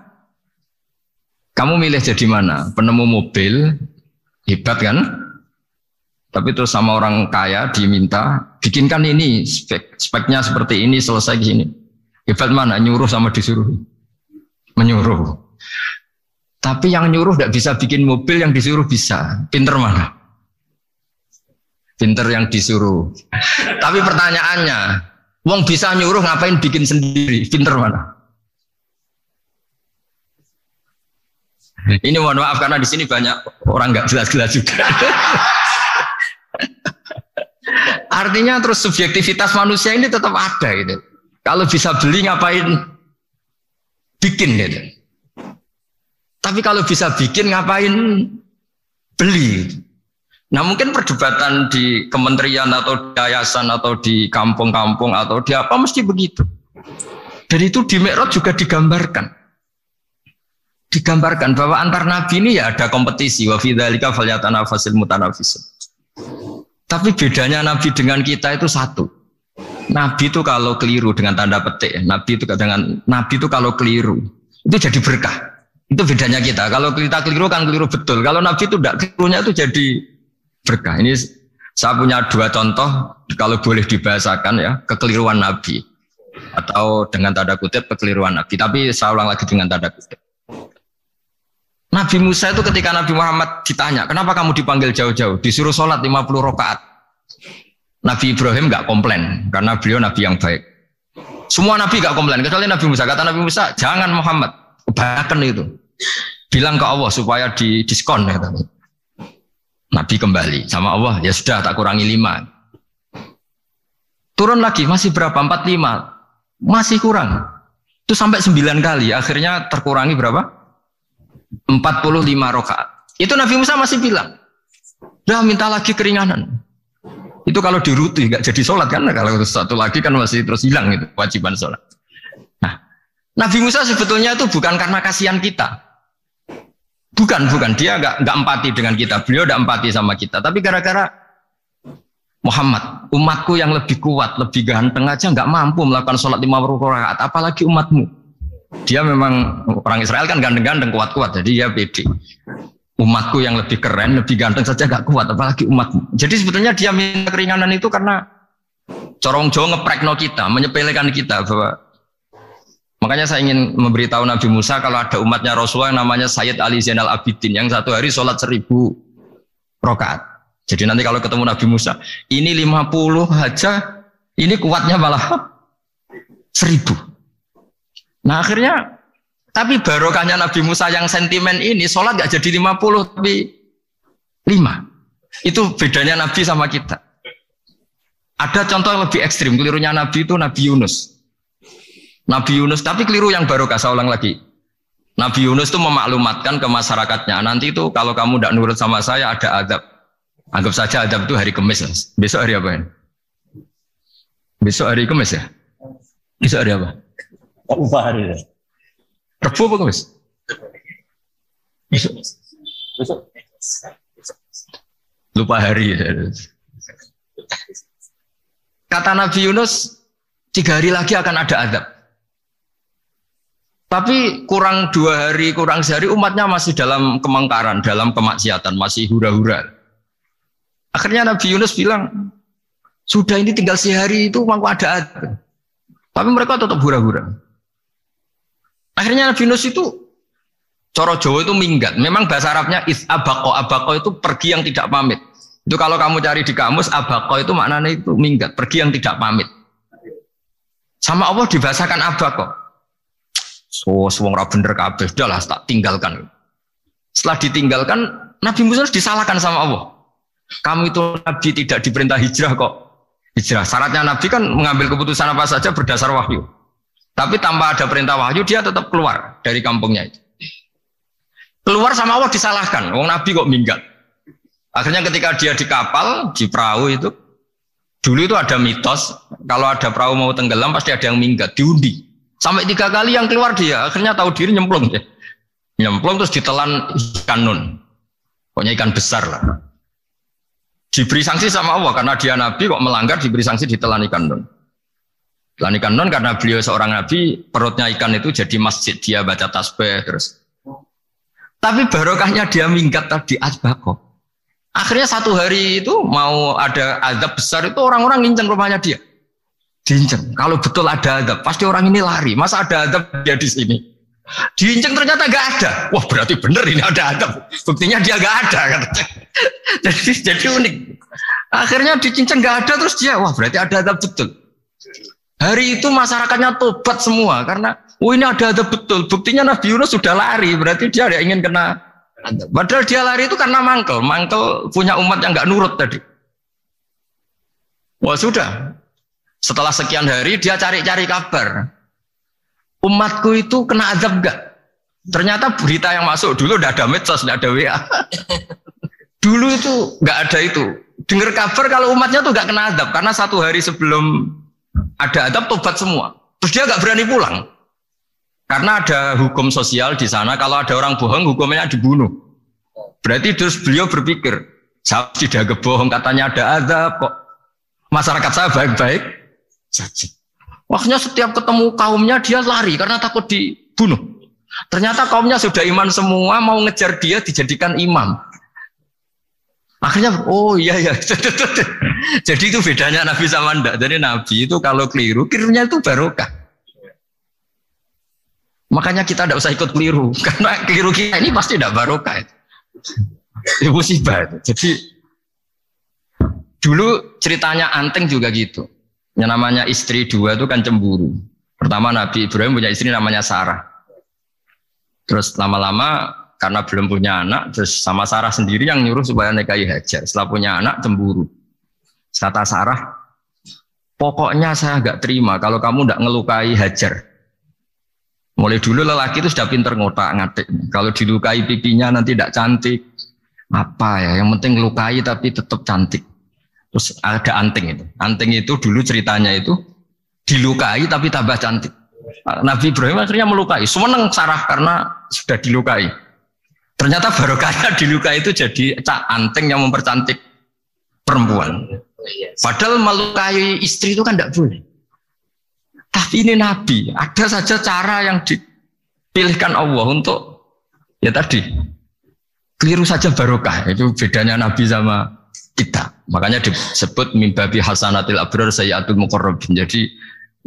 Speaker 1: kamu milih jadi mana? Penemu mobil, hebat kan? Tapi terus sama orang kaya diminta, bikinkan ini, speknya seperti ini, selesai gini. Hebat mana? Nyuruh sama disuruh? Menyuruh. Tapi yang nyuruh tidak bisa bikin mobil, yang disuruh bisa. Pinter mana? Pinter yang disuruh. Tapi pertanyaannya, wong bisa nyuruh ngapain bikin sendiri? Pinter mana? Ini mohon maaf karena di sini banyak orang nggak jelas-jelas juga. Artinya terus subjektivitas manusia ini tetap ada gitu. Kalau bisa beli ngapain bikin gitu. Tapi kalau bisa bikin ngapain beli. Nah mungkin perdebatan di kementerian atau di yayasan atau di kampung-kampung atau di apa mesti begitu. Dan itu di Mi'raj juga digambarkan bahwa antar nabi ini ya ada kompetisi, wa fi dzalika falyatanafasil mutanafisun. Tapi bedanya nabi dengan kita itu satu. Nabi itu kalau keliru dengan tanda petik, nabi itu kalau keliru itu jadi berkah. Itu bedanya kita. Kalau kita keliru kan keliru betul. Kalau nabi itu tidak, kelirunya itu jadi berkah. Ini saya punya dua contoh kalau boleh dibahasakan ya, kekeliruan nabi atau dengan tanda kutip kekeliruan nabi. Tapi saya ulang lagi dengan tanda kutip. Nabi Musa itu ketika Nabi Muhammad ditanya, kenapa kamu dipanggil jauh-jauh? Disuruh sholat 50 rakaat. Nabi Ibrahim nggak komplain, karena beliau Nabi yang baik. Semua Nabi nggak komplain, kecuali Nabi Musa. Kata Nabi Musa, jangan Muhammad, kebanyakan itu. Bilang ke Allah supaya diskon. Ya, Nabi kembali sama Allah, ya sudah tak kurangi 5. Turun lagi, masih berapa? 45. Masih kurang. Itu sampai 9 kali, akhirnya terkurangi berapa? 45 rakaat. Itu Nabi Musa masih bilang, dah minta lagi keringanan. Itu kalau diruti nggak jadi sholat kan? Kalau satu lagi kan masih terus hilang itu kewajiban sholat. Nah, Nabi Musa sebetulnya itu bukan karena kasihan kita, bukan dia nggak empati dengan kita. Beliau nggak empati sama kita, tapi gara-gara Muhammad, umatku yang lebih kuat, lebih ganteng aja nggak mampu melakukan sholat 50 rakaat, apalagi umatmu. Dia memang orang Israel kan ganteng-ganteng, kuat-kuat, jadi dia pede. Umatku yang lebih keren, lebih ganteng saja gak kuat, apalagi umatmu. Jadi sebetulnya dia minta keringanan itu karena corong Jawa ngeprekno kita, menyepelekan kita bahwa. Makanya saya ingin memberitahu Nabi Musa kalau ada umatnya Rasulullah yang namanya Sayyid Ali Zainal Abidin yang satu hari sholat 1000 rakaat. Jadi nanti kalau ketemu Nabi Musa, ini 50 aja, ini kuatnya malah 1000. Nah akhirnya, tapi barokahnya Nabi Musa yang sentimen ini, sholat gak jadi 50, tapi 5. Itu bedanya Nabi sama kita. Ada contoh yang lebih ekstrim, kelirunya Nabi itu Nabi Yunus. Nabi Yunus, tapi keliru yang barokah, saya ulang lagi. Nabi Yunus itu memaklumatkan ke masyarakatnya, nanti itu kalau kamu tidak nurut sama saya ada azab. Anggap saja azab itu hari Kamis. Besok hari apa ya? Besok hari Kamis ya? Besok hari apa?
Speaker 2: Lupa hari itu.
Speaker 1: Rebu apa Kamis?
Speaker 2: Besok.
Speaker 1: Lupa hari. Kata Nabi Yunus, 3 hari lagi akan ada azab. Tapi kurang 2 hari, kurang sehari umatnya masih dalam kemungkaran, dalam kemaksiatan, masih hura-hura. Akhirnya Nabi Yunus bilang, sudah ini tinggal sehari itu mau ada azab. Tapi mereka tetap hura-hura. Akhirnya Nabi Yunus itu coro Jawa itu minggat. Memang bahasa Arabnya abako. Abako itu pergi yang tidak pamit. Itu kalau kamu cari di kamus, abako itu maknanya itu minggat, pergi yang tidak pamit. Sama Allah dibahasakan abako. So, wong ra bener kabeh, udahlah tak tinggalkan. Setelah ditinggalkan, Nabi Musa disalahkan sama Allah. Kamu itu Nabi tidak diperintah hijrah kok. Hijrah. Syaratnya Nabi kan mengambil keputusan apa saja berdasar wahyu. Tapi tanpa ada perintah wahyu, dia tetap keluar dari kampungnya itu. Keluar sama Allah disalahkan. Wong Nabi kok minggat. Akhirnya ketika dia di kapal, di perahu itu, dulu itu ada mitos, kalau ada perahu mau tenggelam pasti ada yang minggat, diundi. Sampai 3 kali yang keluar dia, akhirnya tahu diri nyemplung. Nyemplung terus ditelan ikan nun. Pokoknya ikan besar lah. Diberi sanksi sama Allah karena dia Nabi kok melanggar, diberi sanksi ditelan ikan nun. Telan ikan nun karena beliau seorang Nabi, perutnya ikan itu jadi masjid, dia baca tasbih terus. Tapi barokahnya dia minggat tadi asbako. Akhirnya satu hari itu mau ada azab besar itu orang-orang nginceng rumahnya dia. Diinceng. Kalau betul ada azab, pasti orang ini lari. Masa ada azab dia di sini? Diinceng ternyata gak ada. Wah berarti bener ini ada azab. Buktinya dia gak ada. Jadi unik. Akhirnya dicinceng gak ada terus dia, wah berarti ada azab betul. Hari itu masyarakatnya tobat semua karena ini ada azab betul. Buktinya Nabi Yunus sudah lari, berarti dia ada ingin kena azab. Padahal dia lari itu karena mangkel punya umat yang gak nurut tadi. Wah sudah. Setelah sekian hari dia cari-cari kabar. Umatku itu kena azab gak? Ternyata berita yang masuk dulu udah ada medsos, udah ada WA. Dulu itu nggak ada itu. Dengar kabar kalau umatnya tuh nggak kena azab karena satu hari sebelum ada azab tobat semua. Terus dia nggak berani pulang karena ada hukum sosial di sana. Kalau ada orang bohong hukumnya dibunuh. Berarti terus beliau berpikir, saya tidak kebohong katanya ada azab kok. Masyarakat saya baik-baik saja. Makanya setiap ketemu kaumnya dia lari karena takut dibunuh. Ternyata kaumnya sudah iman semua, mau ngejar dia dijadikan imam. Akhirnya, oh iya ya. Jadi itu bedanya Nabi sama ndak. Jadi Nabi itu kalau kelirunya itu barokah. Makanya kita tidak usah ikut keliru, karena keliru kita ini pasti tidak barokah. Itu musibah. Jadi dulu ceritanya Anteng juga gitu. Yang namanya istri 2 itu kan cemburu. Pertama Nabi Ibrahim punya istri namanya Sarah. Terus lama-lama karena belum punya anak, terus sama Sarah sendiri yang nyuruh supaya nikahi Hajar. Setelah punya anak cemburu. Kata Sarah, pokoknya saya nggak terima kalau kamu nggak ngelukai Hajar. Mulai dulu lelaki itu sudah pinter ngotak-ngatik. Kalau dilukai pipinya nanti tidak cantik. Apa ya? Yang penting lukai tapi tetap cantik. Terus ada Anteng itu. Anteng itu dulu ceritanya itu dilukai tapi tambah cantik. Nabi Ibrahim akhirnya melukai. Seneng Sarah karena sudah dilukai. Ternyata barokahnya dilukai itu jadi Anteng yang mempercantik perempuan. Padahal melukai istri itu kan tidak boleh. Tapi ini Nabi. Ada saja cara yang dipilihkan Allah untuk ya tadi. Keliru saja barokah. Itu bedanya Nabi sama kita. Makanya disebut mimbabi hasanatil abrar sayyatul muqarrabin. Jadi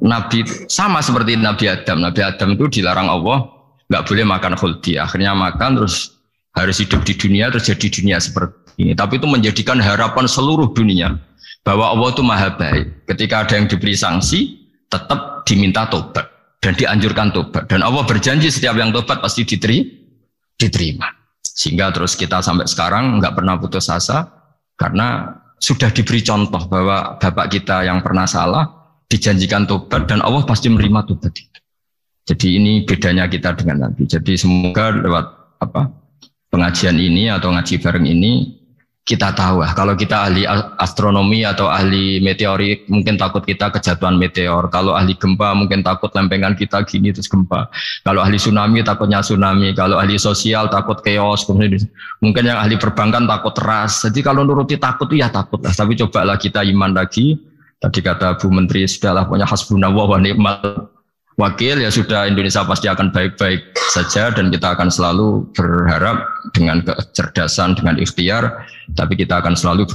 Speaker 1: Nabi sama seperti Nabi Adam. Nabi Adam itu dilarang Allah nggak boleh makan khuldi. Akhirnya makan terus harus hidup di dunia terus jadi dunia seperti ini. Tapi itu menjadikan harapan seluruh dunia bahwa Allah itu maha baik. Ketika ada yang diberi sanksi tetap diminta tobat dan dianjurkan tobat. Dan Allah berjanji setiap yang tobat pasti diterima. Sehingga terus kita sampai sekarang nggak pernah putus asa. Karena sudah diberi contoh bahwa bapak kita yang pernah salah dijanjikan tobat dan Allah pasti menerima tobat itu. Jadi ini bedanya kita dengan Nabi. Jadi semoga lewat pengajian ini atau ngaji bareng ini kita tahu kalau kita ahli astronomi atau ahli meteorik mungkin takut kita kejatuhan meteor. Kalau ahli gempa mungkin takut lempengan kita gini terus gempa. Kalau ahli tsunami takutnya tsunami. Kalau ahli sosial takut chaos. Mungkin yang ahli perbankan takut ras. Jadi kalau nuruti takut itu ya takut lah. Tapi cobalah kita iman lagi. Tadi kata Bu Menteri sudahlah punya hasbunallah wa ni'mal wakil ya sudah Indonesia pasti akan baik-baik saja dan kita akan selalu berharap dengan kecerdasan dengan ikhtiar tapi kita akan selalu